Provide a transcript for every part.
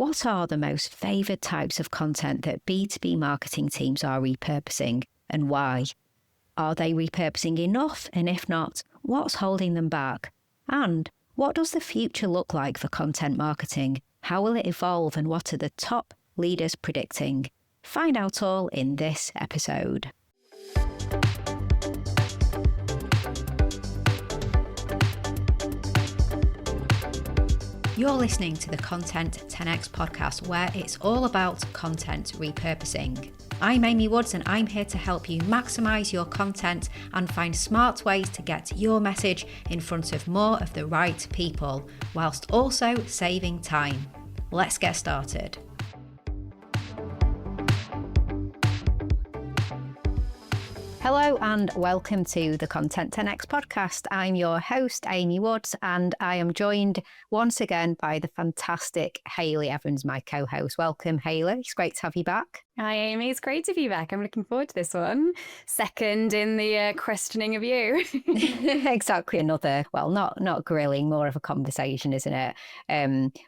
What are the most favoured types of content that B2B marketing teams are repurposing, and why? Are they repurposing enough? And if not, what's holding them back? And what does the future look like for content marketing? How will it evolve, and what are the top leaders predicting? Find out all in this episode. You're listening to the Content 10x podcast, where it's all about content repurposing. I'm Amy Woods, and I'm here to help you maximise your content and find smart ways to get your message in front of more of the right people, whilst also saving time. Let's get started. Hello and welcome to the Content 10x podcast. I'm your host, Amy Woods, and I am joined once again by the fantastic Hayley Evans, my co-host. Welcome, Hayley. It's great to have you back. Hi, Amy. It's great to be back. I'm looking forward to this one. Second in the questioning of you. Exactly. Another, well, not grilling, more of a conversation, isn't it?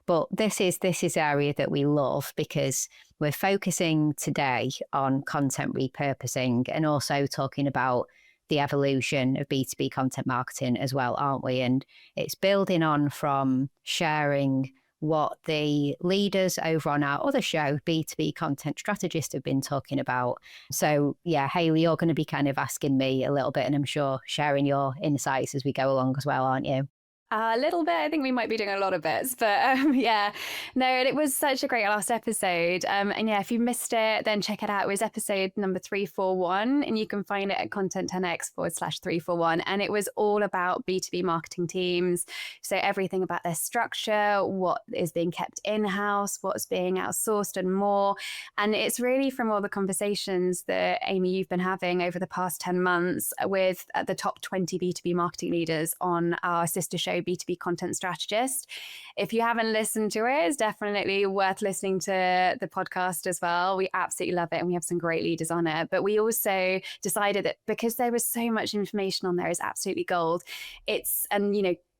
But this is area that we love because we're focusing today on content repurposing and also talking about the evolution of B2B content marketing as well, aren't we? And it's building on from sharing what the leaders over on our other show, B2B Content Strategist, have been talking about. So yeah, Hayley, you're going to be kind of asking me a little bit, and I'm sure sharing your insights as we go along as well, aren't you? A little bit. I think we might be doing a lot of bits, but yeah, no, it was such a great last episode. And yeah, if you missed it, then check it out. It was episode number 341, and you can find it at content10x/341. And it was all about B2B marketing teams. So everything about their structure, what is being kept in-house, what's being outsourced, and more. And it's really from all the conversations that, Amy, you've been having over the past 10 months with the top 20 B2B marketing leaders on our sister show, B2B Content Strategist. If you haven't listened to it, it's definitely worth listening to the podcast as well. We absolutely love it, and we have some great leaders on it. But we also decided that because there was so much information on there, is absolutely gold.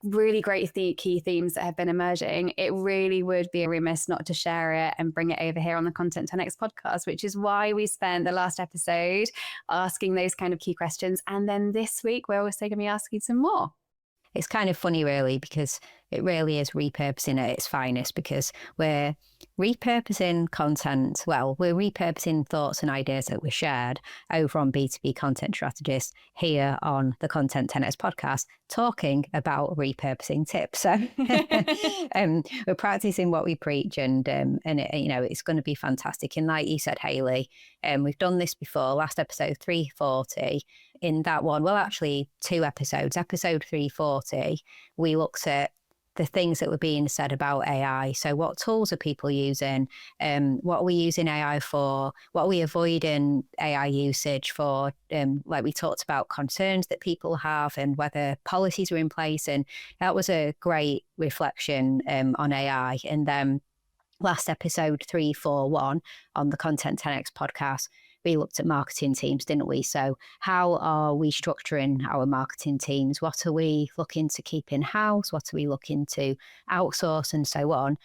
Really great key themes that have been emerging. It really would be remiss not to share it and bring it over here on the Content 10x podcast, which is why we spent the last episode asking those kind of key questions. And then this week, we're also going to be asking some more. It's kind of funny, really, because it really is repurposing at its finest, because we're repurposing content. Well, we're repurposing thoughts and ideas that were shared over on B2B Content Strategist here on the Content 10x podcast, talking about repurposing tips. So we're practicing what we preach, and it's going to be fantastic. And like you said, Hayley, we've done this before. Last episode 340. In that one, well, actually 2 episodes. Episode 340, we looked at the things that were being said about AI. So what tools are people using? What are we using AI for? What are we avoiding AI usage for? Like we talked about concerns that people have and whether policies are in place. And that was a great reflection on AI. And then last episode 341 on the Content 10x podcast, we looked at marketing teams, didn't we? So how are we structuring our marketing teams? What are we looking to keep in-house? What are we looking to outsource, and so on?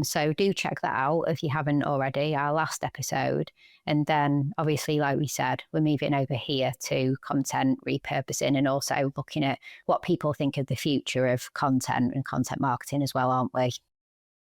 So do check that out if you haven't already, our last episode. And then obviously, like we said, we're moving over here to content repurposing and also looking at what people think of the future of content and content marketing as well, aren't we?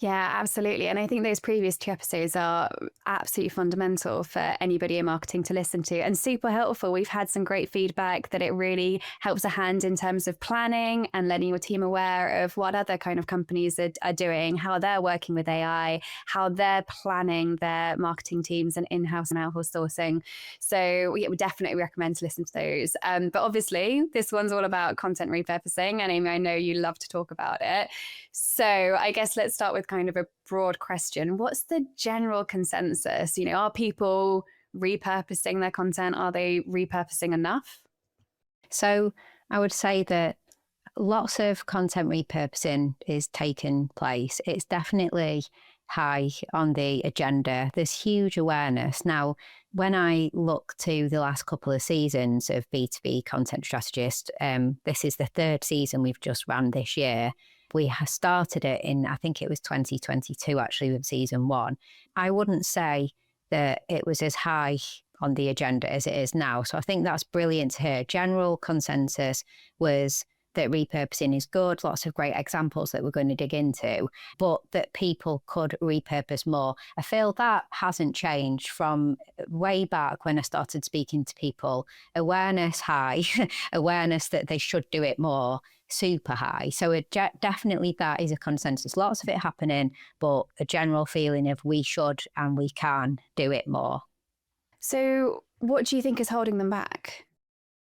Yeah, absolutely. And I think those previous 2 episodes are absolutely fundamental for anybody in marketing to listen to, and super helpful. We've had some great feedback that it really helps a hand in terms of planning and letting your team aware of what other kind of companies are doing, how they're working with AI, how they're planning their marketing teams and in-house and out-house sourcing. So we would definitely recommend to listen to those. But obviously, this one's all about content repurposing. And Amy, I know you love to talk about it. So I guess let's start with kind of a broad question. What's the general consensus? Are people repurposing their content? Are they repurposing enough? So I would say that lots of content repurposing is taking place. It's definitely high on the agenda. There's huge awareness. Now, when I look to the last couple of seasons of B2B Content Strategist, this is the 3rd season we've just ran this year. We started it in, I think it was 2022 actually, with season 1. I wouldn't say that it was as high on the agenda as it is now. So I think that's brilliant to hear. General consensus was that repurposing is good, lots of great examples that we're going to dig into, but that people could repurpose more. I feel that hasn't changed from way back when I started speaking to people. Awareness high, awareness that they should do it more, super high. So definitely that is a consensus. Lots of it happening, but a general feeling of we should and we can do it more. So what do you think is holding them back?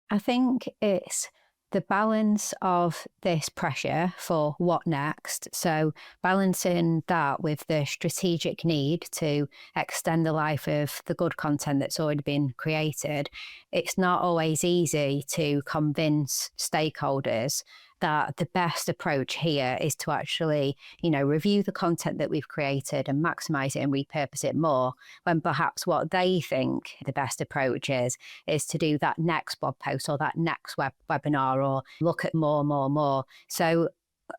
I think it's the balance of this pressure for what next. So balancing that with the strategic need to extend the life of the good content that's already been created. It's not always easy to convince stakeholders that the best approach here is to actually, review the content that we've created and maximize it and repurpose it more, when perhaps what they think the best approach is to do that next blog post or that next webinar or look at more. So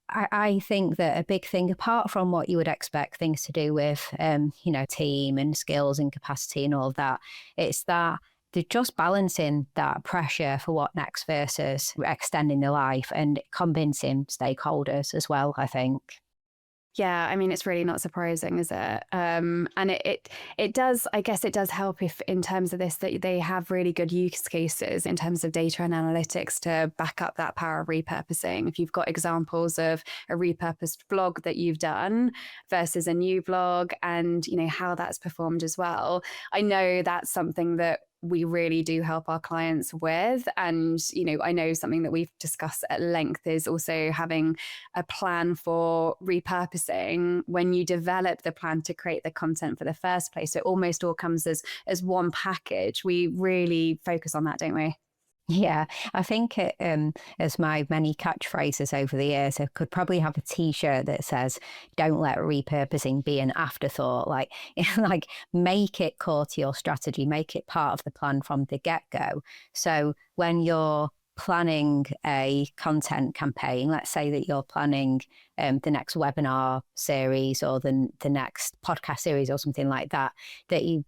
I think that a big thing, apart from what you would expect things to do with, team and skills and capacity and all of that, it's that they're just balancing that pressure for what next versus extending the life and convincing stakeholders as well, I think. Yeah, I mean, it's really not surprising, is it? And it does, I guess it does help if in terms of this, that they have really good use cases in terms of data and analytics to back up that power of repurposing. If you've got examples of a repurposed blog that you've done versus a new blog and, how that's performed as well. I know that's something that we really do help our clients with. And, I know something that we've discussed at length is also having a plan for repurposing when you develop the plan to create the content for the first place. So it almost all comes as one package. We really focus on that, don't we? Yeah, I think it, as my many catchphrases over the years, I could probably have a T-shirt that says, "Don't let repurposing be an afterthought." Like make it core to your strategy, make it part of the plan from the get-go. So when you're planning a content campaign, let's say that you're planning the next webinar series or the next podcast series or something like that, you're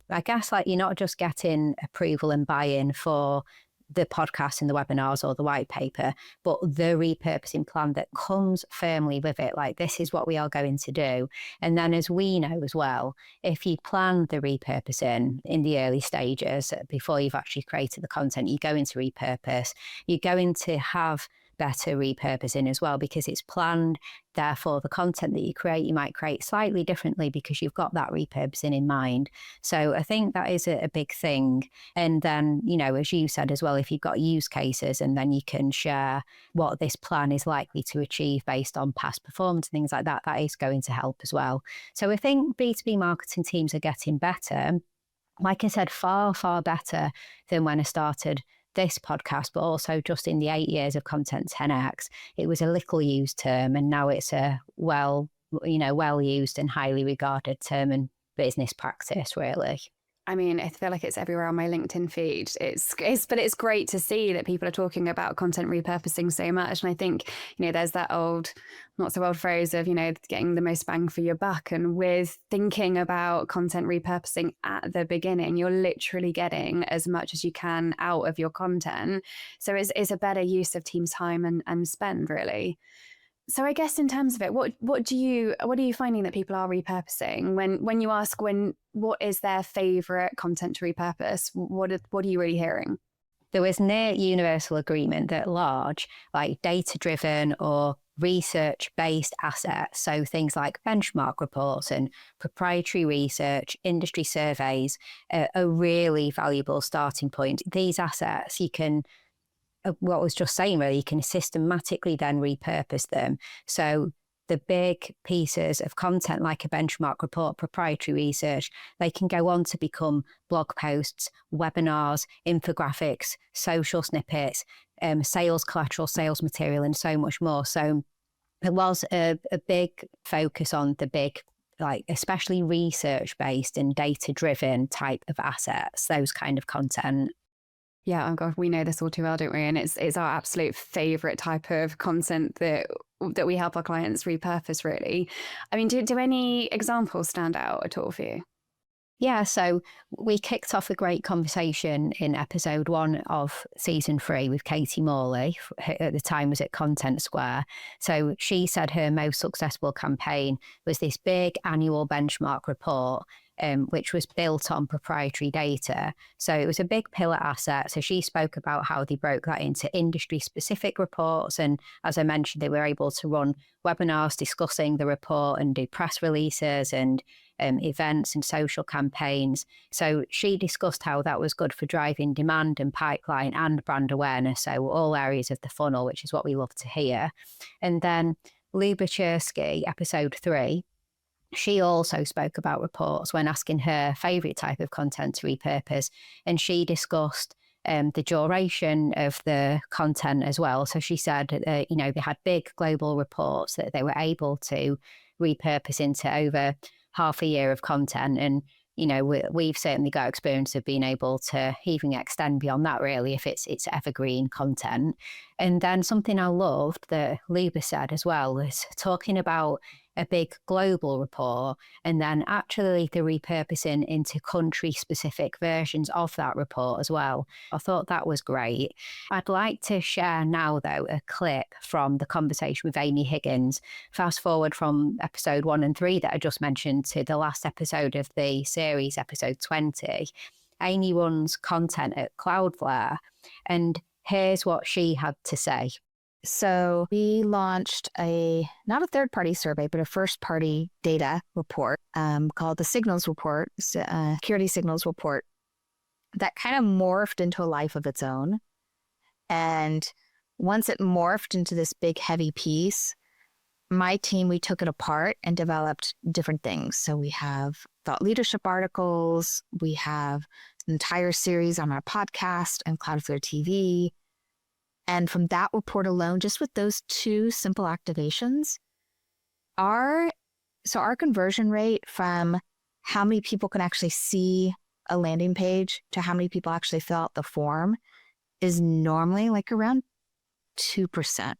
not just getting approval and buy-in for the podcast and the webinars or the white paper, but the repurposing plan that comes firmly with it. Like, this is what we are going to do. And then, as we know as well, if you plan the repurposing in the early stages, before you've actually created the content, you go into repurpose, you're going to have better repurposing as well, because it's planned. Therefore, the content that you create, you might create slightly differently because you've got that repurposing in mind. So I think that is a big thing. And then, as you said as well, if you've got use cases and then you can share what this plan is likely to achieve based on past performance, things like that, that is going to help as well. So I think B2B marketing teams are getting better. Like I said, far, far better than when I started this podcast, but also just in the 8 years of Content 10X, it was a little used term, and now it's a well used and highly regarded term in business practice, really. I mean, I feel like it's everywhere on my LinkedIn feed. But it's great to see that people are talking about content repurposing so much. And I think, there's that not so old phrase of, getting the most bang for your buck. And with thinking about content repurposing at the beginning, you're literally getting as much as you can out of your content. So it's a better use of team's time and spend, really. So I guess in terms of it, what are you finding that people are repurposing when you ask what is their favorite content to repurpose? What are you really hearing? There was near universal agreement that large, like data-driven or research-based assets, so things like benchmark reports and proprietary research, industry surveys, are a really valuable starting point. These assets, you can, what I was just saying, really, you can systematically then repurpose them. So the big pieces of content like a benchmark report, proprietary research, they can go on to become blog posts, webinars, infographics, social snippets, sales collateral, sales material, and so much more. So it was a big focus on the big, especially research-based and data-driven type of assets, those kind of content. Yeah, oh God, we know this all too well, don't we? And it's our absolute favorite type of content that that we help our clients repurpose, really. I mean, do any examples stand out at all for you? Yeah, so we kicked off a great conversation in episode 1 of season 3 with Katie Morley, who at the time was at Content Square. So she said her most successful campaign was this big annual benchmark report, which was built on proprietary data. So it was a big pillar asset. So she spoke about how they broke that into industry specific reports. And as I mentioned, they were able to run webinars discussing the report and do press releases and events and social campaigns. So she discussed how that was good for driving demand and pipeline and brand awareness. So all areas of the funnel, which is what we love to hear. And then Lou Bachersky, episode 3, she also spoke about reports when asking her favourite type of content to repurpose. And she discussed the duration of the content as well. So she said, they had big global reports that they were able to repurpose into over half a year of content. And, we've certainly got experience of being able to even extend beyond that, really, if it's evergreen content. And then something I loved that Luba said as well was talking about a big global report and then actually the repurposing into country-specific versions of that report as well. I thought that was great. I'd like to share now, though, a clip from the conversation with Amy Higgins. Fast forward from episode 1 and 3 that I just mentioned to the last episode of the series, episode 20. Amy runs content at Cloudflare, and here's what she had to say. So we launched not a third-party survey, but a first-party data report called the Signals Report, Security Signals Report, that kind of morphed into a life of its own. And once it morphed into this big, heavy piece, my team, we took it apart and developed different things. So we have thought leadership articles, we have an entire series on our podcast and Cloudflare TV. And from that report alone, just with those 2 simple activations, our conversion rate from how many people can actually see a landing page to how many people actually fill out the form is normally like around 2%.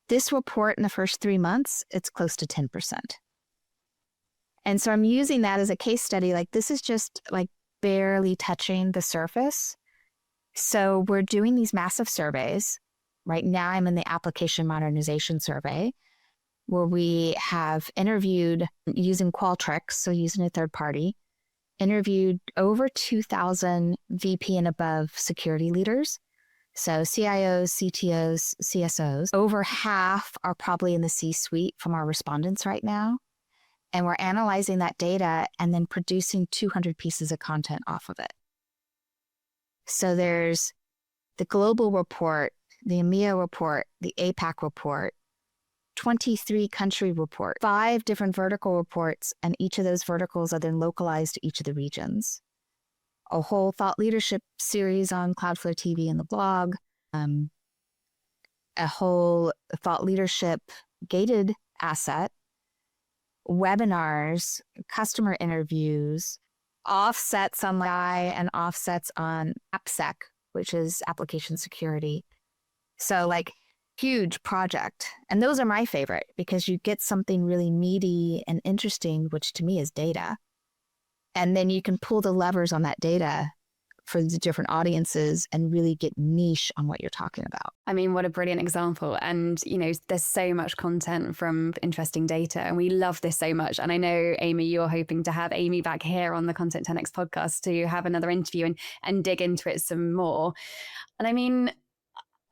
This report in the first 3 months, it's close to 10%. And so I'm using that as a case study. Like, this is just like barely touching the surface. So we're doing these massive surveys. Right now, I'm in the application modernization survey, where we have interviewed using Qualtrics, so using a third party, interviewed over 2,000 VP and above security leaders. So CIOs, CTOs, CSOs. Over half are probably in the C-suite from our respondents right now. And we're analyzing that data and then producing 200 pieces of content off of it. So there's the global report, the EMEA report, the APAC report, 23 country report, 5 different vertical reports, and each of those verticals are then localized to each of the regions. A whole thought leadership series on Cloudflare TV and the blog, a whole thought leadership gated asset, webinars, customer interviews, offsets on AI and offsets on AppSec, which is application security. So like huge project. And those are my favorite because you get something really meaty and interesting, which to me is data. And then you can pull the levers on that data for the different audiences and really get niche on what you're talking about. I mean, what a brilliant example. And, there's so much content from interesting data and we love this so much. And I know, Amy, you're hoping to have Amy back here on the Content 10X podcast to have another interview and dig into it some more. And I mean,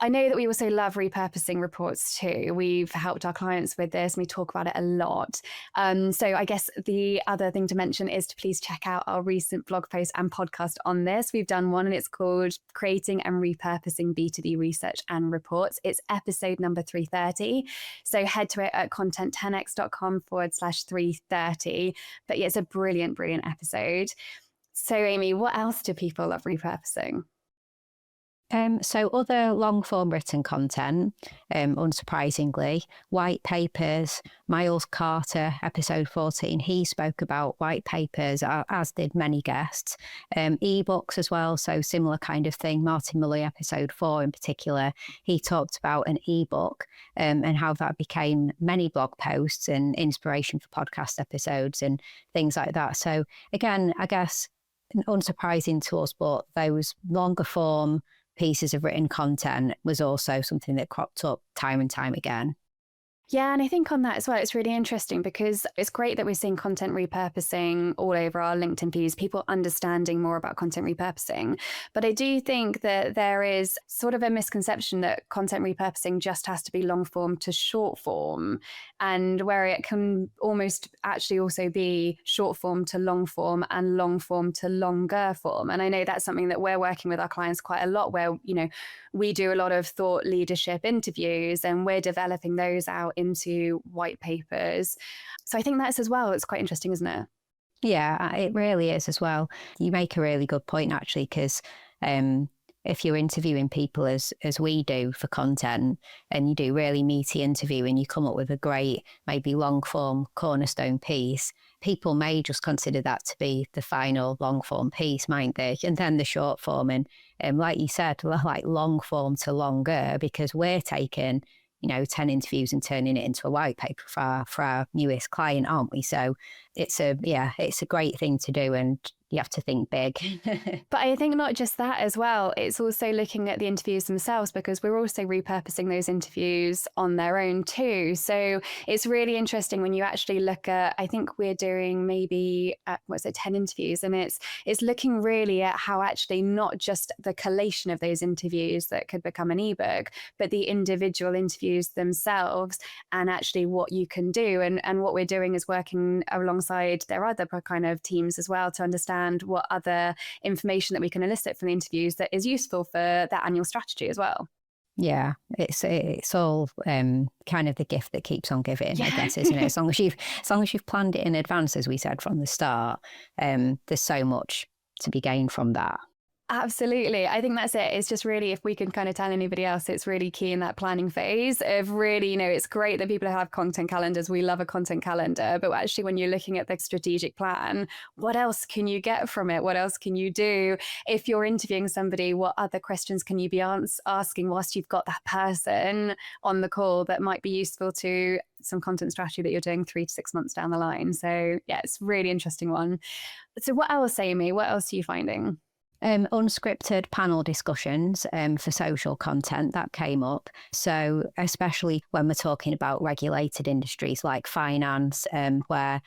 I know that we also love repurposing reports too. We've helped our clients with this and we talk about it a lot. So I guess the other thing to mention is to please check out our recent blog post and podcast on this. We've done one and it's called Creating and Repurposing B2B Research and Reports. It's episode number 330. So head to it at content10x.com/330. But yeah, it's a brilliant, brilliant episode. So Amy, what else do people love repurposing? So other long form written content, unsurprisingly, white papers. Miles Carter, episode 14, he spoke about white papers, as did many guests. Ebooks as well, so similar kind of thing. Martin Mully, episode 4 in particular, he talked about an ebook and how that became many blog posts and inspiration for podcast episodes and things like that. So again, I guess unsurprising to us, but those longer form pieces of written content was also something that cropped up time and time again. Yeah, and I think on that as well, it's really interesting because it's great that we're seeing content repurposing all over our LinkedIn feeds, people understanding more about content repurposing. But I do think that there is sort of a misconception that content repurposing just has to be long form to short form, and where it can almost actually also be short form to long form and long form to longer form. And I know that's something that we're working with our clients quite a lot, where, you know, we do a lot of thought leadership interviews and we're developing those out into white papers. So I think that's as well, it's quite interesting, isn't it? Yeah, it really is as well. You make a really good point, actually, because if you're interviewing people as we do for content, and you do really meaty interview and you come up with a great, maybe long form cornerstone piece, people may just consider that to be the final long form piece, might they? And then the short form, and like you said, like long form to longer, because we're taking 10 interviews and turning it into a white paper for our newest client, aren't we? So it's a great thing to do, and you have to think big. But I think not just that as well, it's also looking at the interviews themselves, because we're also repurposing those interviews on their own too. So it's really interesting when you actually look at, I think we're doing maybe 10 interviews, and it's looking really at how actually not just the collation of those interviews that could become an ebook, but the individual interviews themselves, and actually what you can do. And what we're doing is working alongside their other kind of teams as well to understand what other information that we can elicit from the interviews that is useful for that annual strategy as well. Yeah, it's all kind of the gift that keeps on giving, I guess, isn't it? As long as you've planned it in advance, as we said from the start, there's so much to be gained from that. Absolutely. I think that's it. It's just really, if we can kind of tell anybody else, it's really key in that planning phase of really, it's great that people have content calendars. We love a content calendar, but actually when you're looking at the strategic plan, what else can you get from it? What else can you do? If you're interviewing somebody, what other questions can you be asking whilst you've got that person on the call that might be useful to some content strategy that you're doing 3 to 6 months down the line? So yeah, it's a really interesting one. So what else, Amy? What else are you finding? Unscripted panel discussions for social content, that came up. So especially when we're talking about regulated industries like finance, where,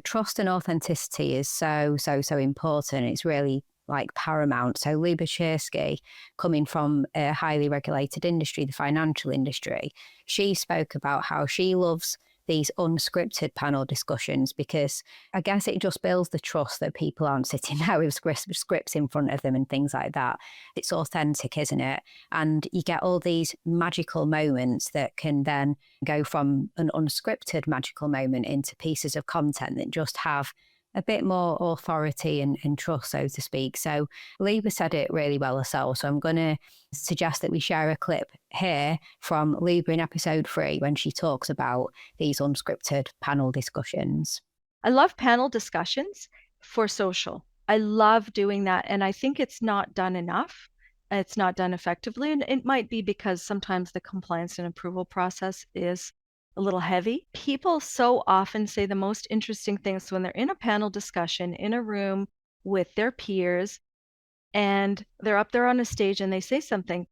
trust and authenticity is so important. It's really like paramount. So Lee Bachersky, coming from a highly regulated industry, the financial industry, she spoke about how she loves these unscripted panel discussions, because I guess it just builds the trust that people aren't sitting there with scripts in front of them and things like that. It's authentic, isn't it? And you get all these magical moments that can then go from an unscripted magical moment into pieces of content that just have a bit more authority and trust, so to speak. So Liba said it really well herself. So I'm going to suggest that we share a clip here from Liba in episode 3 when she talks about these unscripted panel discussions. I love panel discussions for social. I love doing that. And I think it's not done enough. It's not done effectively. And it might be because sometimes the compliance and approval process is a little heavy. People so often say the most interesting things when they're in a panel discussion in a room with their peers, and they're up there on a stage and they say something.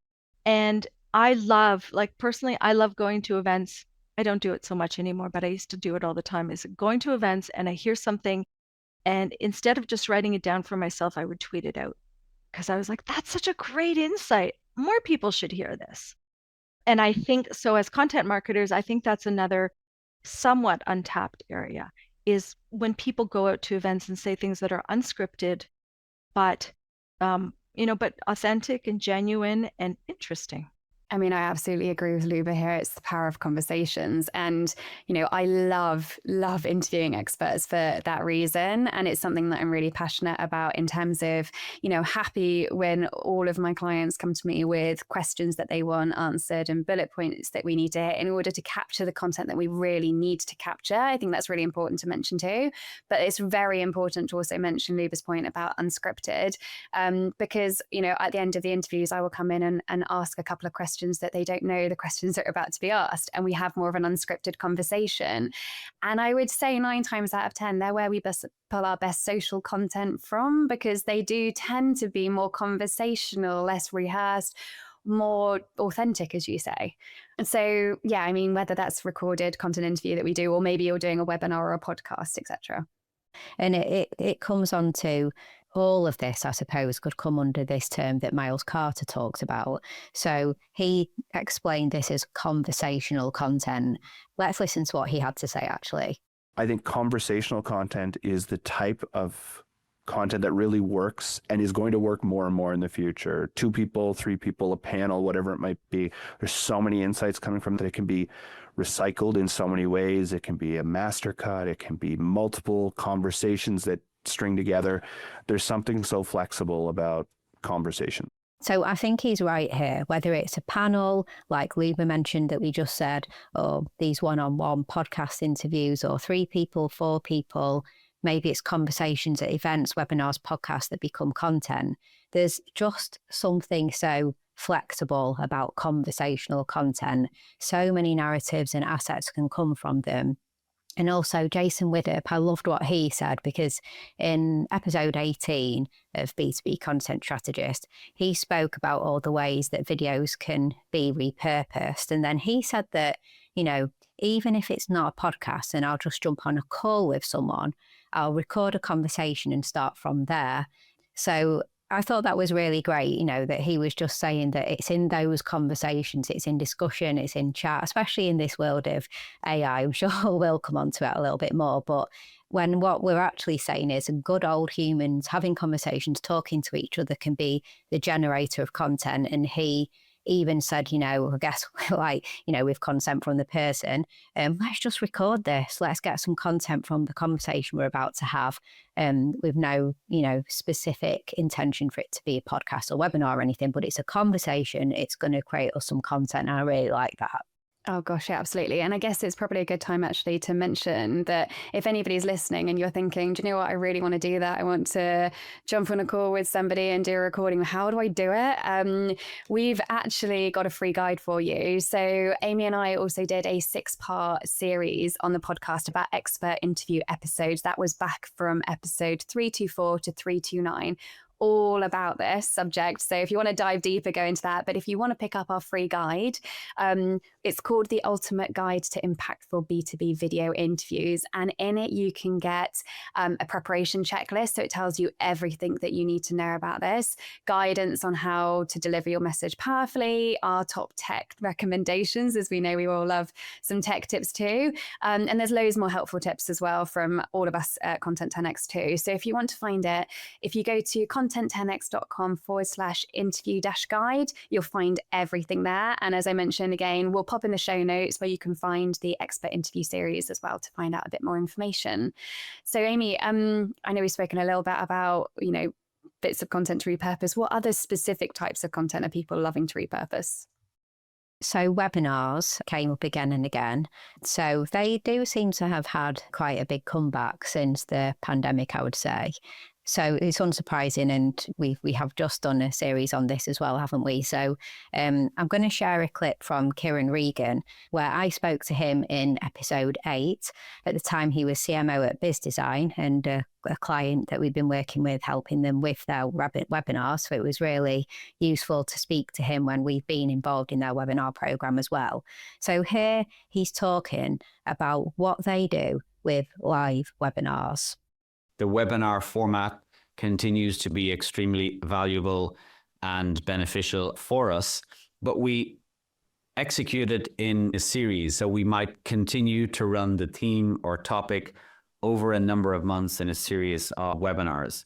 And I love, personally, I love going to events. I don't do it so much anymore, but I used to do it all the time, is going to events and I hear something, and instead of just writing it down for myself, I would tweet it out, because I was like, that's such a great insight. More people should hear this. And I think so, as content marketers, I think that's another somewhat untapped area, is when people go out to events and say things that are unscripted, but but authentic and genuine and interesting. I mean, I absolutely agree with Luba here. It's the power of conversations. And, I love interviewing experts for that reason. And it's something that I'm really passionate about in terms of, happy when all of my clients come to me with questions that they want answered and bullet points that we need to hit in order to capture the content that we really need to capture. I think that's really important to mention too. But it's very important to also mention Luba's point about unscripted, because, at the end of the interviews, I will come in and ask a couple of questions that they don't know the questions that are about to be asked, and we have more of an unscripted conversation. And I would say 9 times out of 10, they're where we pull our best social content from, because they do tend to be more conversational, less rehearsed, more authentic, as you say. And so, yeah, I mean, whether that's recorded content interview that we do, or maybe you're doing a webinar or a podcast, etc. And it comes on to all of this, I suppose, could come under this term that Miles Carter talks about. So he explained this as conversational content. Let's listen to what he had to say, actually. I think conversational content is the type of content that really works and is going to work more and more in the future. 2 people, 3 people, a panel, whatever it might be. There's so many insights coming from that. It can be recycled in so many ways. It can be a master cut. It can be multiple conversations that string together. There's something so flexible about conversation. So I think he's right here, whether it's a panel, like Luba mentioned that we just said, or these one-on-one podcast interviews, or 3 people, 4 people, maybe it's conversations at events, webinars, podcasts that become content. There's just something so flexible about conversational content. So many narratives and assets can come from them. And also Jason Widdop, I loved what he said, because in episode 18 of B2B Content Strategist, he spoke about all the ways that videos can be repurposed. And then he said that, even if it's not a podcast and I'll just jump on a call with someone, I'll record a conversation and start from there. So I thought that was really great, that he was just saying that it's in those conversations, it's in discussion, it's in chat, especially in this world of AI. I'm sure we'll come on to it a little bit more. But when what we're actually saying is good old humans having conversations, talking to each other can be the generator of content. And he even said, I guess with consent from the person, let's just record this. Let's get some content from the conversation we're about to have, with no, specific intention for it to be a podcast or webinar or anything, but it's a conversation. It's going to create us some content. And I really like that. Oh gosh, yeah, absolutely. And I guess it's probably a good time actually to mention that if anybody's listening and you're thinking, do you know what, I really want to do that. I want to jump on a call with somebody and do a recording. How do I do it? We've actually got a free guide for you. So Amy and I also did a 6-part series on the podcast about expert interview episodes. That was back from episode 324 to 329. All about this subject. So if you want to dive deeper, go into that. But if you want to pick up our free guide, it's called The Ultimate Guide to Impactful B2B Video Interviews. And in it, you can get a preparation checklist. So it tells you everything that you need to know about this, guidance on how to deliver your message powerfully, our top tech recommendations, as we know we all love some tech tips too. And there's loads more helpful tips as well from all of us at Content 10X too. So if you want to find it, if you go to content10x.com/interview-guide, you'll find everything there. And as I mentioned again, we'll pop in the show notes where you can find the expert interview series as well to find out a bit more information. So Amy, I know we've spoken a little bit about, bits of content to repurpose. What other specific types of content are people loving to repurpose? So webinars came up again and again. So they do seem to have had quite a big comeback since the pandemic, I would say. So it's unsurprising, and we have just done a series on this as well, haven't we? So I'm going to share a clip from Kieran Regan, where I spoke to him in episode 8. At the time, he was CMO at Biz Design and a client that we've been working with, helping them with their webinars. So it was really useful to speak to him when we've been involved in their webinar program as well. So here he's talking about what they do with live webinars. The webinar format continues to be extremely valuable and beneficial for us, but we execute it in a series. So we might continue to run the theme or topic over a number of months in a series of webinars.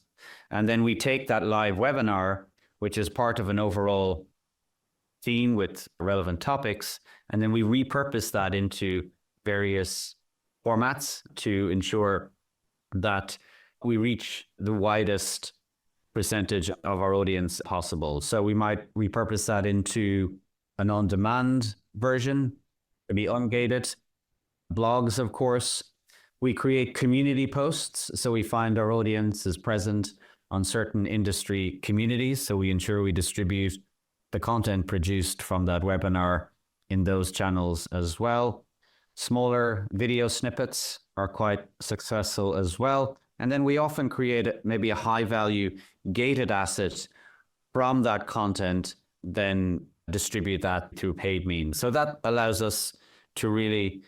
And then we take that live webinar, which is part of an overall theme with relevant topics, and then we repurpose that into various formats to ensure that we reach the widest percentage of our audience possible. So we might repurpose that into an on-demand version, maybe ungated, blogs, of course. We create community posts, so we find our audience is present on certain industry communities, so we ensure we distribute the content produced from that webinar in those channels as well. Smaller video snippets are quite successful as well. And then we often create maybe a high-value gated asset from that content, then distribute that through paid means. So that allows us to really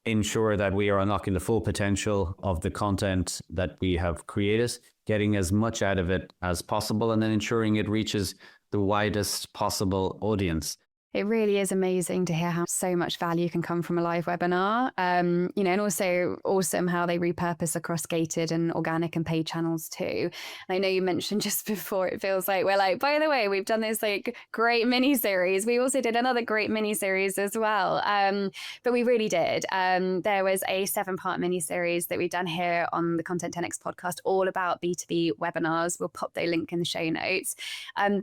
ensure that we are unlocking the full potential of the content that we have created, getting as much out of it as possible, and then ensuring it reaches the widest possible audience. It really is amazing to hear how so much value can come from a live webinar, and also awesome how they repurpose across gated and organic and paid channels too. And I know you mentioned just before, it feels like we're like, by the way, we've done this like great mini series. We also did another great mini series as well, but we really did. There was a 7-part mini series that we've done here on the Content 10X podcast, all about B2B webinars. We'll pop the link in the show notes.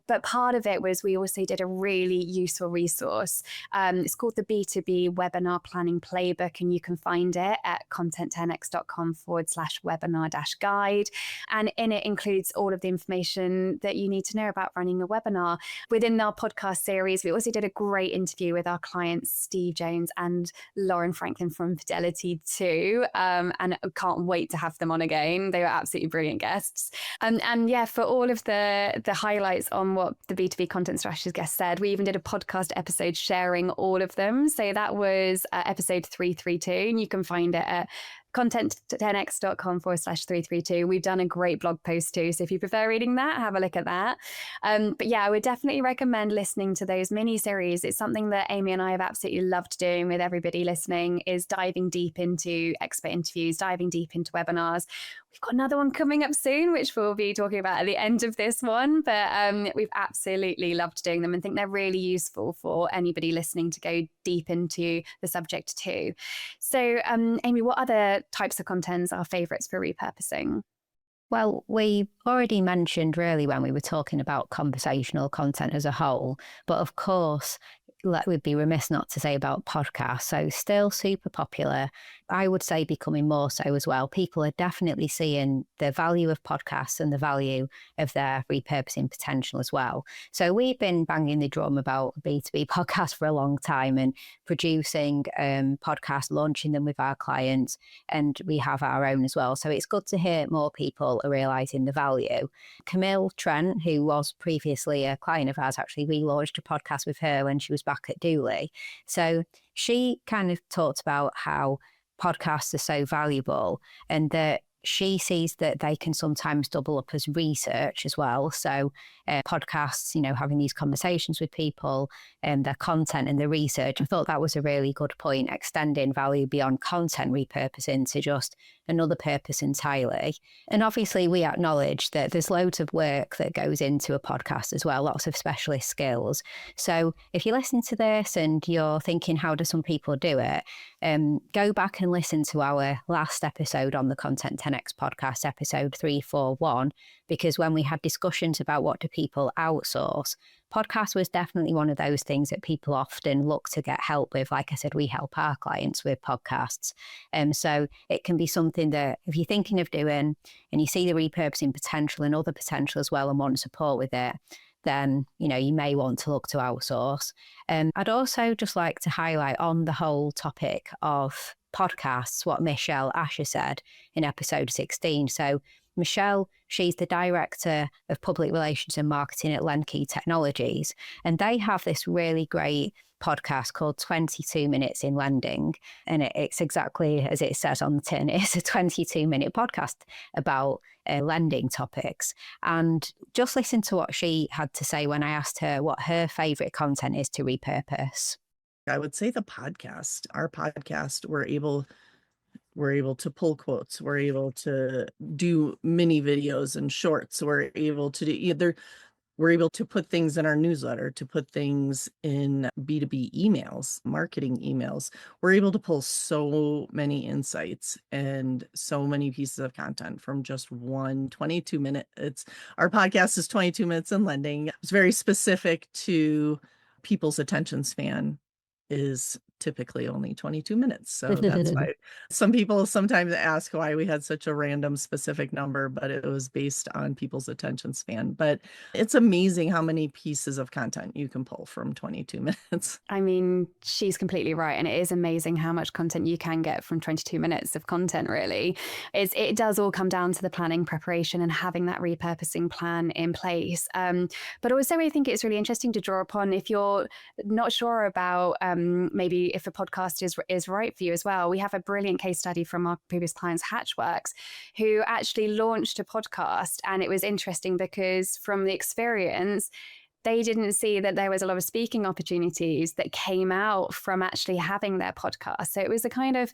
But part of it was we also did a really useful resource. It's called the B2B Webinar Planning Playbook, and you can find it at content10x.com/webinar-guide. And in it includes all of the information that you need to know about running a webinar. Within our podcast series, we also did a great interview with our clients, Steve Jones and Lauren Franklin from Fidelity too. And I can't wait to have them on again. They were absolutely brilliant guests. And yeah, for all of the highlights on what the B2B Content Strategist guest said, we even did a podcast episode sharing all of them. So that was episode 332, and you can find it at content10x.com/332. We've done a great blog post too, so if you prefer reading that, have a look at that. But yeah, I would definitely recommend listening to those mini series. It's something that Amy and I have absolutely loved doing with everybody listening, is diving deep into expert interviews, diving deep into webinars. We've got another one coming up soon, which we'll be talking about at the end of this one, but we've absolutely loved doing them and think they're really useful for anybody listening to go deep into the subject too. So Amy, what other types of contents are favourites for repurposing? Well, we already mentioned really when we were talking about conversational content as a whole, but of course, we'd be remiss not to say about podcasts. So still super popular. I would say becoming more so as well. People are definitely seeing the value of podcasts and the value of their repurposing potential as well. So we've been banging the drum about B2B podcasts for a long time and producing podcasts, launching them with our clients, and we have our own as well. So it's good to hear more people are realising the value. Camille Trent, who was previously a client of ours, actually, we launched a podcast with her when she was back at Dooley. So she kind of talked about how podcasts are so valuable and that she sees that they can sometimes double up as research as well. So podcasts, having these conversations with people and their content and the research. I thought that was a really good point, extending value beyond content repurposing to just another purpose entirely. And obviously we acknowledge that there's loads of work that goes into a podcast as well, lots of specialist skills. So if you listen to this and you're thinking, how do some people do it? Go back and listen to our last episode on the Content 10X podcast, episode 341, because when we had discussions about what do people outsource, podcast was definitely one of those things that people often look to get help with. Like I said, we help our clients with podcasts. So it can be something that if you're thinking of doing and you see the repurposing potential and other potential as well and want support with it, then, you may want to look to outsource. I'd also just like to highlight on the whole topic of podcasts, what Michelle Asher said in episode 16. So Michelle, she's the Director of Public Relations and Marketing at Lenkey Technologies, and they have this really great podcast called 22 Minutes in Lending. And it's exactly as it says on the tin. It's a 22-minute podcast about lending topics. And just listen to what she had to say when I asked her what her favourite content is to repurpose. I would say the podcast. Our podcast, we're able to pull quotes. We're able to do mini videos and shorts. We're able to do either. We're able to put things in our newsletter, to put things in B2B emails, marketing emails. We're able to pull so many insights and so many pieces of content from just one 22-minute. Our podcast is 22 minutes in lending. It's very specific to people's attention span is typically only 22 minutes. So that's why some people sometimes ask why we had such a random specific number, but it was based on people's attention span. But it's amazing how many pieces of content you can pull from 22 minutes. I mean, she's completely right. And it is amazing how much content you can get from 22 minutes of content, really. It does all come down to the planning, preparation, and having that repurposing plan in place. But also, I think it's really interesting to draw upon if you're not sure about maybe if a podcast is right for you as well. We have a brilliant case study from our previous clients, Hatchworks, who actually launched a podcast. And it was interesting because from the experience, they didn't see that there was a lot of speaking opportunities that came out from actually having their podcast. So it was a kind of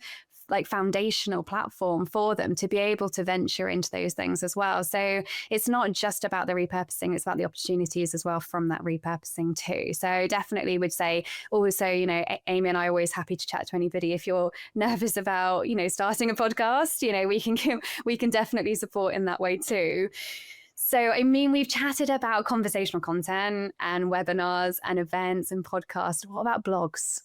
like foundational platform for them to be able to venture into those things as well. So it's not just about the repurposing, it's about the opportunities as well from that repurposing too. So definitely would say also, Amy and I are always happy to chat to anybody. If you're nervous about, starting a podcast, we can definitely support in that way too. So, I mean, we've chatted about conversational content and webinars and events and podcasts. What about blogs?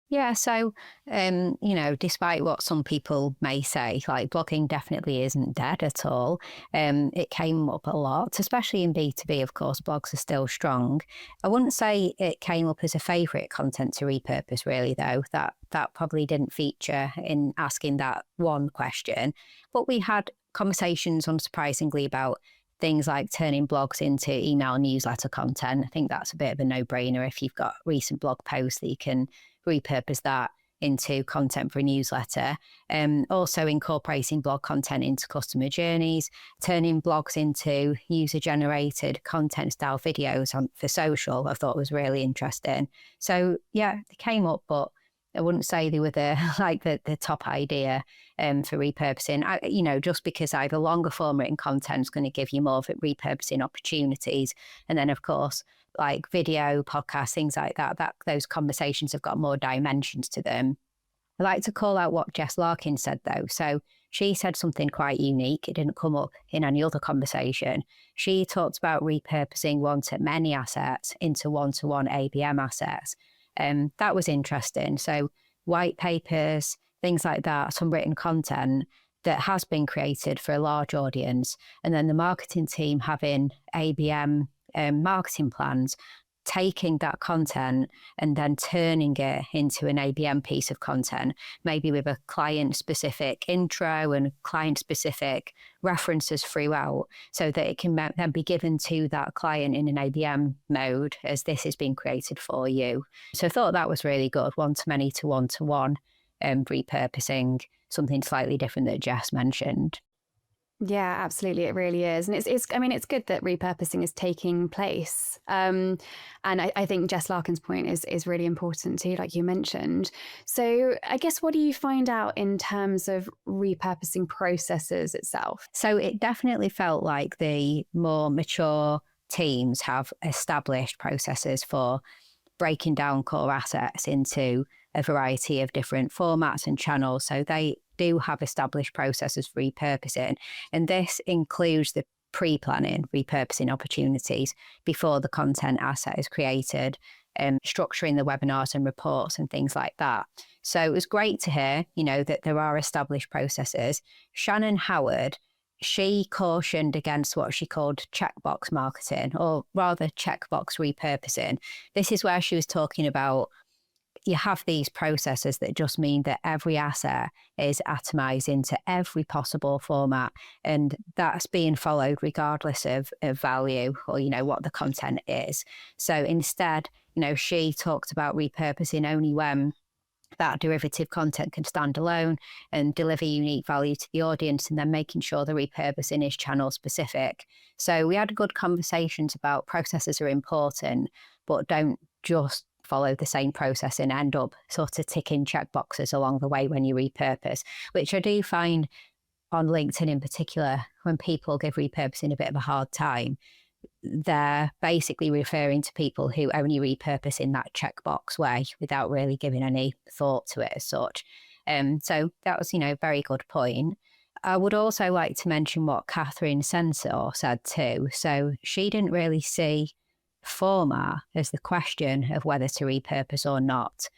Yeah, so, despite what some people may say, like blogging definitely isn't dead at all. It came up a lot, especially in B2B, of course, blogs are still strong. I wouldn't say it came up as a favourite content to repurpose, really, though. That probably didn't feature in asking that one question. But we had conversations, unsurprisingly, about things like turning blogs into email newsletter content. I think that's a bit of a no-brainer if you've got recent blog posts that you can repurpose that into content for a newsletter. Also incorporating blog content into customer journeys, turning blogs into user-generated content style videos for social, I thought was really interesting. So yeah, they came up, but I wouldn't say they were the top idea for repurposing. Just because either longer form written content is going to give you more of repurposing opportunities. And then, of course, like video, podcasts, things like that those conversations have got more dimensions to them. I like to call out what Jess Larkin said, though. So she said something quite unique. It didn't come up in any other conversation. She talked about repurposing one-to-many assets into one-to-one ABM assets. That was interesting. So white papers, things like that, some written content that has been created for a large audience, and then the marketing team having ABM marketing plans, taking that content and then turning it into an ABM piece of content, maybe with a client-specific intro and client-specific references throughout, so that it can then be given to that client in an ABM mode as this is being created for you. So I thought that was really good, one-to-many to one-to-one repurposing, something slightly different that Jess mentioned. Yeah, absolutely. It really is. And it's good that repurposing is taking place. And I think Jess Larkin's point is really important too, like you mentioned. So I guess what do you find out in terms of repurposing processes itself? So it definitely felt like the more mature teams have established processes for breaking down core assets into a variety of different formats and channels. So they do have established processes for repurposing. And this includes the pre-planning repurposing opportunities before the content asset is created, structuring the webinars and reports and things like that. So it was great to hear, that there are established processes. Shannon Howard, she cautioned against what she called checkbox marketing, or rather checkbox repurposing. This is where she was talking about you have these processes that just mean that every asset is atomized into every possible format, and that's being followed regardless of value or, what the content is. So instead, she talked about repurposing only when that derivative content can stand alone and deliver unique value to the audience, and then making sure the repurposing is channel specific. So we had good conversations about processes are important, but don't just follow the same process and end up sort of ticking check boxes along the way when you repurpose, which I do find on LinkedIn in particular, when people give repurposing a bit of a hard time, they're basically referring to people who only repurpose in that checkbox way without really giving any thought to it as such. So that was, a very good point. I would also like to mention what Catherine Sensor said too. So she didn't really see format as the question of whether to repurpose or not.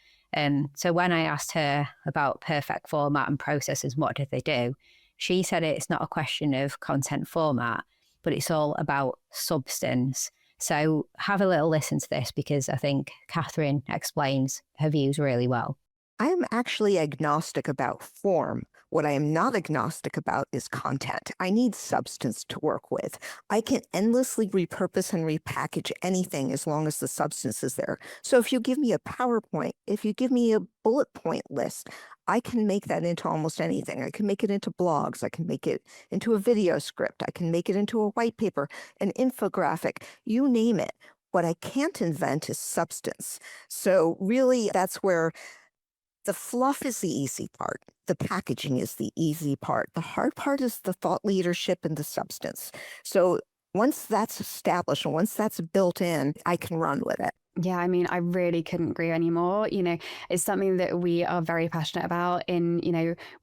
So when I asked her about perfect format and processes, what did they do? She said it's not a question of content format, but it's all about substance. So have a little listen to this because I think Catherine explains her views really well. I am actually agnostic about form. What I am not agnostic about is content. I need substance to work with. I can endlessly repurpose and repackage anything as long as the substance is there. So if you give me a PowerPoint, if you give me a bullet point list, I can make that into almost anything. I can make it into blogs. I can make it into a video script. I can make it into a white paper, an infographic, you name it. What I can't invent is substance. So really, that's where the fluff is the easy part. The packaging is the easy part. The hard part is the thought leadership and the substance. So once that's established and once that's built in, I can run with it. Yeah, I mean, I really couldn't agree anymore. It's something that we are very passionate about in,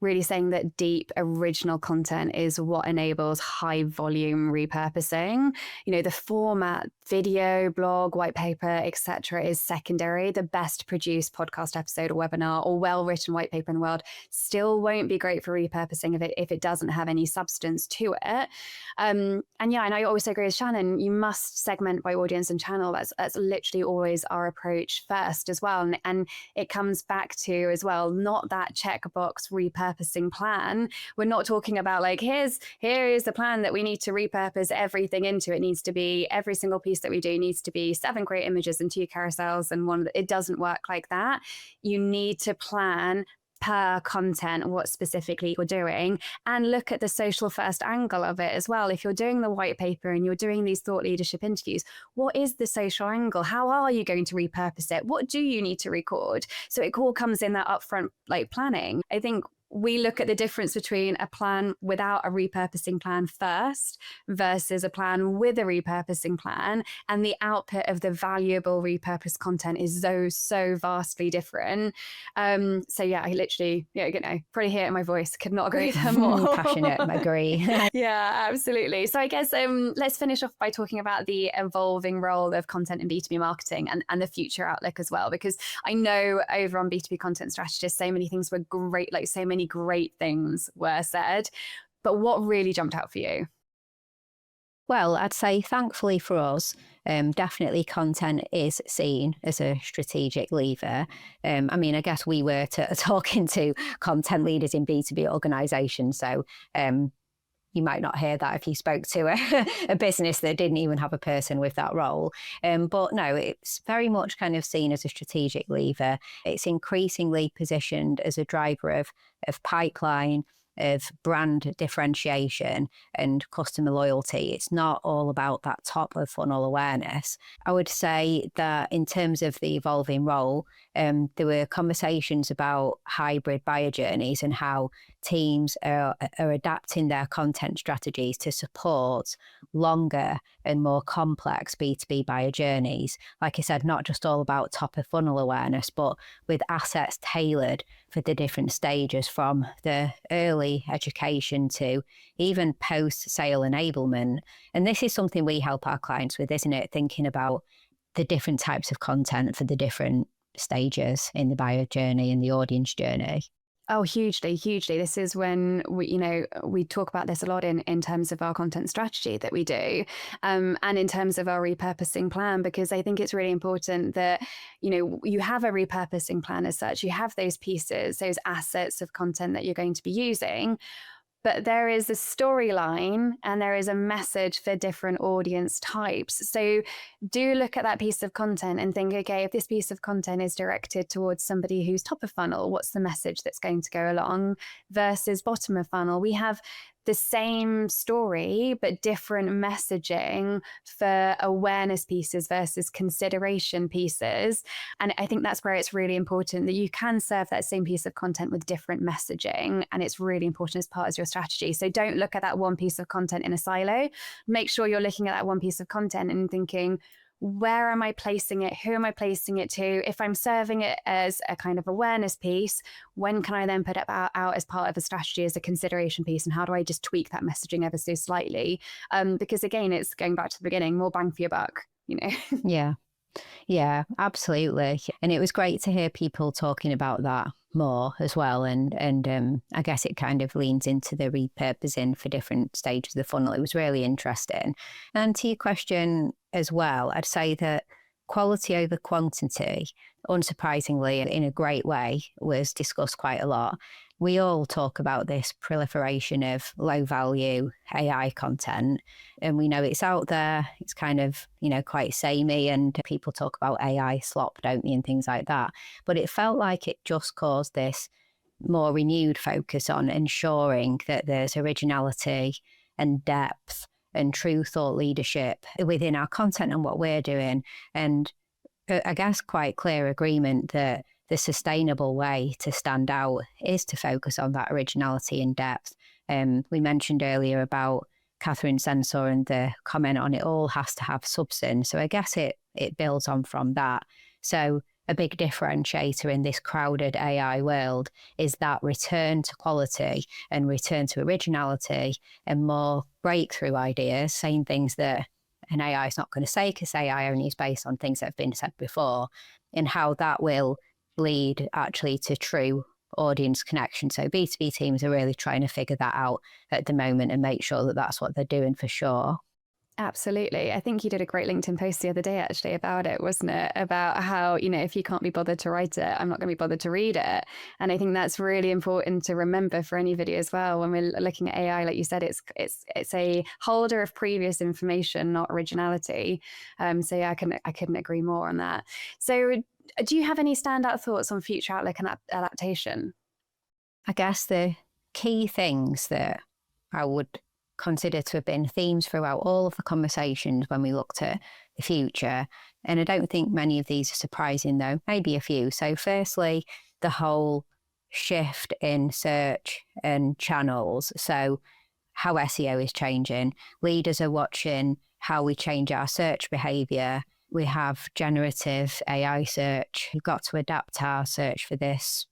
really saying that deep original content is what enables high volume repurposing. The format, video, blog, white paper, etc., is secondary. The best produced podcast episode or webinar or well-written white paper in the world still won't be great for repurposing if it doesn't have any substance to it. And I also agree with Shannon, you must segment by audience and channel. That's literally always our approach first as well. And it comes back to as well, not that checkbox repurposing plan. We're not talking about like, here is the plan that we need to repurpose everything into. It needs to be every single piece that we do needs to be 7 great images and 2 carousels and one. It doesn't work like that. You need to plan per content what specifically you're doing and look at the social first angle of it as well. If you're doing the white paper and you're doing these thought leadership interviews, what is the social angle? How are you going to repurpose it? What do you need to record? So it all comes in that upfront planning. I think we look at the difference between a plan without a repurposing plan first versus a plan with a repurposing plan, and the output of the valuable repurposed content is so vastly different. So yeah, I literally, probably hear it in my voice, could not agree with her more. Passionate, agree. Yeah, absolutely. So I guess let's finish off by talking about the evolving role of content in B2B marketing and the future outlook as well, because I know over on B2B Content Strategist, so many things were great, so many great things were said, but what really jumped out for you? Well, I'd say thankfully for us, definitely content is seen as a strategic lever. I guess we were talking to content leaders in B2B organisations, so you might not hear that if you spoke to a business that didn't even have a person with that role. But no, it's very much kind of seen as a strategic lever. It's increasingly positioned as a driver of pipeline, of brand differentiation and customer loyalty. It's not all about that top of funnel awareness. I would say that in terms of the evolving role, there were conversations about hybrid buyer journeys and how teams are adapting their content strategies to support longer and more complex B2B buyer journeys. Like I said, not just all about top of funnel awareness, but with assets tailored for the different stages, from the early education to even post-sale enablement. And this is something we help our clients with, isn't it? Thinking about the different types of content for the different stages in the buyer journey and the audience journey. Oh, hugely. This is when we talk about this a lot in terms of our content strategy that we do, and in terms of our repurposing plan, because I think it's really important that, you have a repurposing plan as such. You have those pieces, those assets of content that you're going to be using. But there is a storyline and there is a message for different audience types. So do look at that piece of content and think, okay, if this piece of content is directed towards somebody who's top of funnel, what's the message that's going to go along versus bottom of funnel? We have the same story, but different messaging for awareness pieces versus consideration pieces. And I think that's where it's really important that you can serve that same piece of content with different messaging. And it's really important as part of your strategy. So don't look at that one piece of content in a silo. Make sure you're looking at that one piece of content and thinking, where am I placing it? Who am I placing it to? If I'm serving it as a kind of awareness piece, when can I then put it out as part of a strategy as a consideration piece? And how do I just tweak that messaging ever so slightly? Because again, it's going back to the beginning, more bang for your buck, you know? Yeah, absolutely. And it was great to hear people talking about that more as well. And I guess it kind of leans into the repurposing for different stages of the funnel. It was really interesting. And to your question as well, I'd say that quality over quantity, unsurprisingly, in a great way, was discussed quite a lot. We all talk about this proliferation of low value AI content, and we know it's out there. It's kind of, quite samey, and people talk about AI slop, don't they, and things like that. But it felt like it just caused this more renewed focus on ensuring that there's originality and depth and true thought leadership within our content and what we're doing. And I guess quite clear agreement that the sustainable way to stand out is to focus on that originality and depth. We mentioned earlier about Catherine Sensor and the comment on it all has to have substance. So I guess it builds on from that. So a big differentiator in this crowded AI world is that return to quality and return to originality and more breakthrough ideas, saying things that an AI is not going to say because AI only is based on things that have been said before, and how that will lead actually to true audience connection. So B2B teams are really trying to figure that out at the moment and make sure that that's what they're doing for sure. Absolutely. I think you did a great LinkedIn post the other day actually about it, wasn't it? About how, if you can't be bothered to write it, I'm not going to be bothered to read it. And I think that's really important to remember for any video as well. When we're looking at AI, like you said, it's a holder of previous information, not originality. So yeah, I couldn't agree more on that. So do you have any standout thoughts on future outlook and adaptation? I guess the key things that I would consider to have been themes throughout all of the conversations when we looked at the future, and I don't think many of these are surprising though, maybe a few. So firstly, the whole shift in search and channels. So how SEO is changing. Leaders are watching how we change our search behavior. We have generative AI search. We've got to adapt our search for this,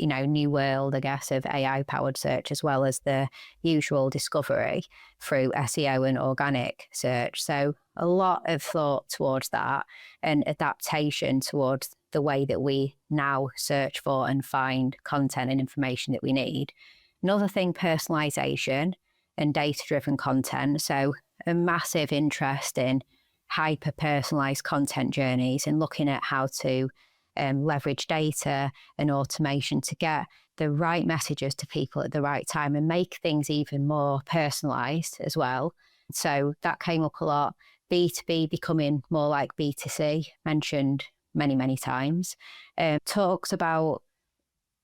new world, I guess, of AI-powered search, as well as the usual discovery through SEO and organic search. So a lot of thought towards that and adaptation towards the way that we now search for and find content and information that we need. Another thing, personalization and data-driven content. So a massive interest in hyper-personalized content journeys and looking at how to leverage data and automation to get the right messages to people at the right time and make things even more personalized as well. So that came up a lot. B2B becoming more like B2C, mentioned many, many times. Talks about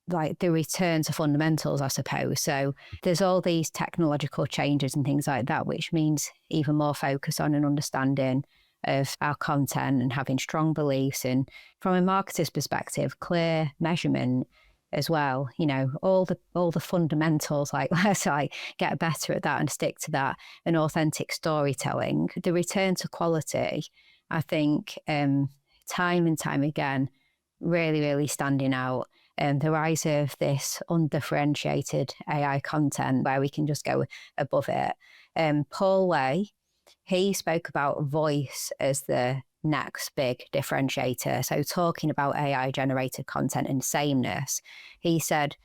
like the return to fundamentals, I suppose. So there's all these technological changes and things like that, which means even more focus on an understanding of our content and having strong beliefs, and from a marketer's perspective, clear measurement as well. All the fundamentals, like let's get better at that and stick to that, and authentic storytelling. The return to quality, I think, time and time again, really, really standing out. And the rise of this undifferentiated AI content where we can just go above it. Paul Way, he spoke about voice as the next big differentiator. So talking about AI generated content and sameness, he said,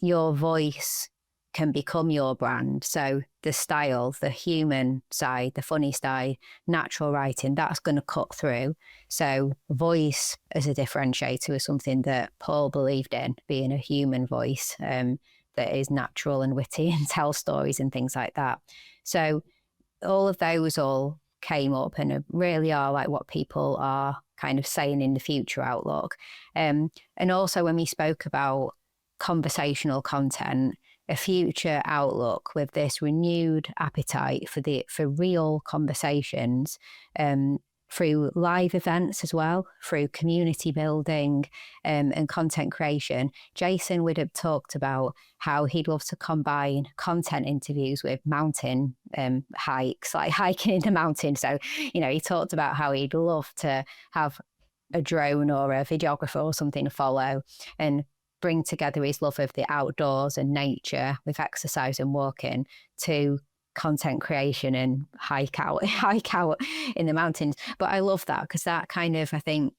your voice can become your brand. So the style, the human side, the funny side, natural writing, that's going to cut through. So voice as a differentiator was something that Paul believed in, being a human voice that is natural and witty and tells stories and things like that. So all of those all came up and really are like what people are kind of saying in the future outlook. And also when we spoke about conversational content, a future outlook with this renewed appetite for real conversations, through live events as well, through community building, and content creation. Jason would have talked about how he'd love to combine content interviews with mountain hikes, like hiking in the mountains. So, he talked about how he'd love to have a drone or a videographer or something to follow and bring together his love of the outdoors and nature with exercise and walking to content creation and hike out in the mountains. But I love that, because that kind of, I think,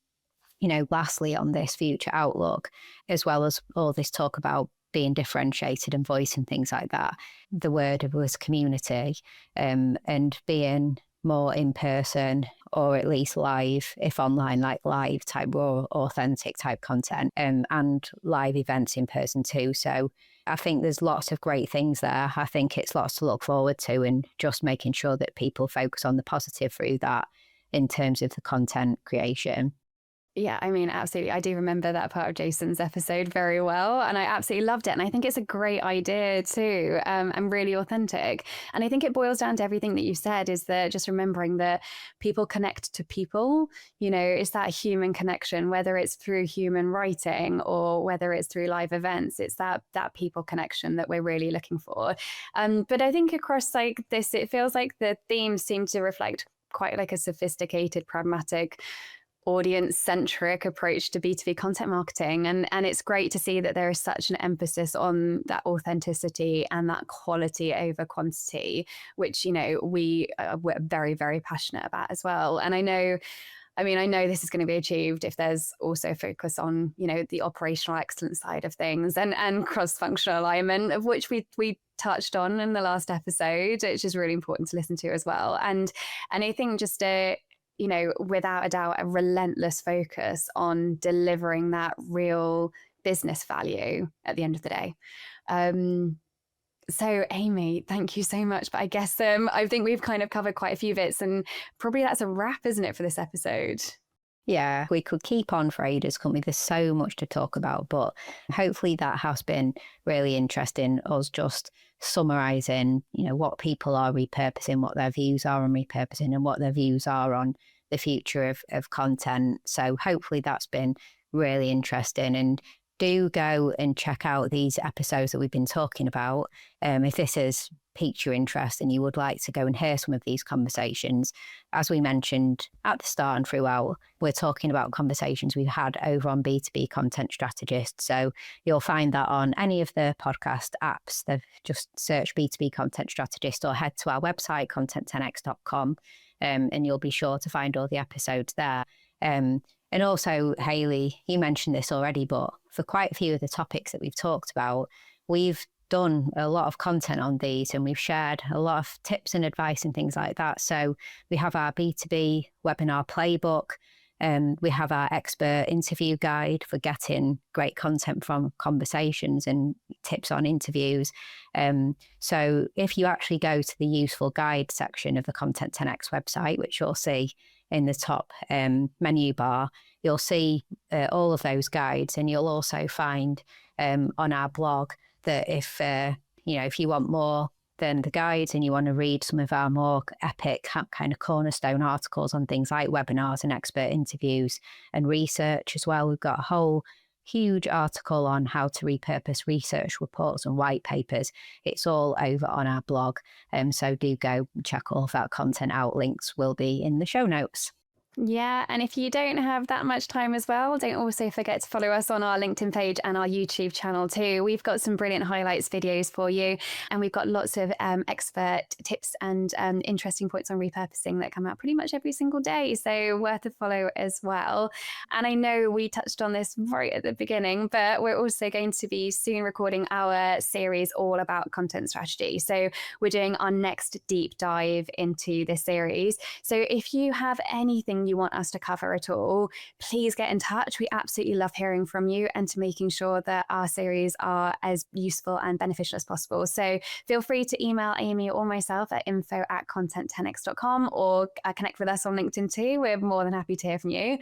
lastly on this future outlook, as well as all this talk about being differentiated and voice and things like that, the word was community, and being more in person, or at least live, if online, like live type, raw, authentic type content, and live events in person too. So I think there's lots of great things there. I think it's lots to look forward to, and just making sure that people focus on the positive through that in terms of the content creation. Yeah, I mean, absolutely. I do remember that part of Jason's episode very well, and I absolutely loved it. And I think it's a great idea too, and really authentic. And I think it boils down to everything that you said, is that just remembering that people connect to people. It's that human connection, whether it's through human writing or whether it's through live events. It's that people connection that we're really looking for. But I think across like this, it feels like the themes seem to reflect quite like a sophisticated, pragmatic, audience-centric approach to B2B content marketing. And it's great to see that there is such an emphasis on that authenticity and that quality over quantity, which, we're very, very passionate about as well. And I know this is going to be achieved if there's also focus on, the operational excellence side of things and cross-functional alignment, of which we touched on in the last episode, which is really important to listen to as well. And I think just without a doubt, a relentless focus on delivering that real business value at the end of the day. So Amy, thank you so much. But I guess I think we've kind of covered quite a few bits, and probably that's a wrap, isn't it, for this episode? Yeah, we could keep on for ages, couldn't we? There's so much to talk about, but hopefully that has been really interesting, us just summarising, what people are repurposing, what their views are on repurposing, and what their views are on the future of content. So hopefully that's been really interesting. And do go and check out these episodes that we've been talking about. If this has piqued your interest and you would like to go and hear some of these conversations, as we mentioned at the start and throughout, we're talking about conversations we've had over on B2B Content Strategist. So you'll find that on any of the podcast apps. Just search B2B Content Strategist or head to our website, content10x.com, and you'll be sure to find all the episodes there. And also, Hayley, you mentioned this already, but for quite a few of the topics that we've talked about, we've done a lot of content on these, and we've shared a lot of tips and advice and things like that. So we have our B2B webinar playbook, we have our expert interview guide for getting great content from conversations and tips on interviews. So if you actually go to the useful guide section of the Content 10x website, which you'll see in the top menu bar, you'll see all of those guides, and you'll also find on our blog that if you want more than the guides and you want to read some of our more epic kind of cornerstone articles on things like webinars and expert interviews and research as well, we've got a whole huge article on how to repurpose research reports and white papers. It's all over on our blog. So do go check all of that content out. Links will be in the show notes. Yeah, and if you don't have that much time as well, don't also forget to follow us on our LinkedIn page and our YouTube channel too. We've got some brilliant highlights videos for you, and we've got lots of expert tips and interesting points on repurposing that come out pretty much every single day, so worth a follow as well. And I know we touched on this right at the beginning, but we're also going to be soon recording our series all about content strategy. So we're doing our next deep dive into this series. So if you have anything you want us to cover at all, please get in touch. We absolutely love hearing from you and to making sure that our series are as useful and beneficial as possible. So feel free to email Amy or myself at info@content10x.com, or connect with us on LinkedIn too. We're more than happy to hear from you.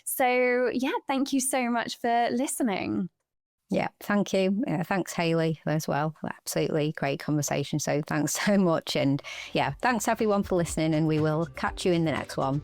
So yeah, thank you so much for listening. Yeah, thank you. Thanks, Hayley, as well. Absolutely great conversation. So thanks so much. And yeah, thanks everyone for listening, and we will catch you in the next one.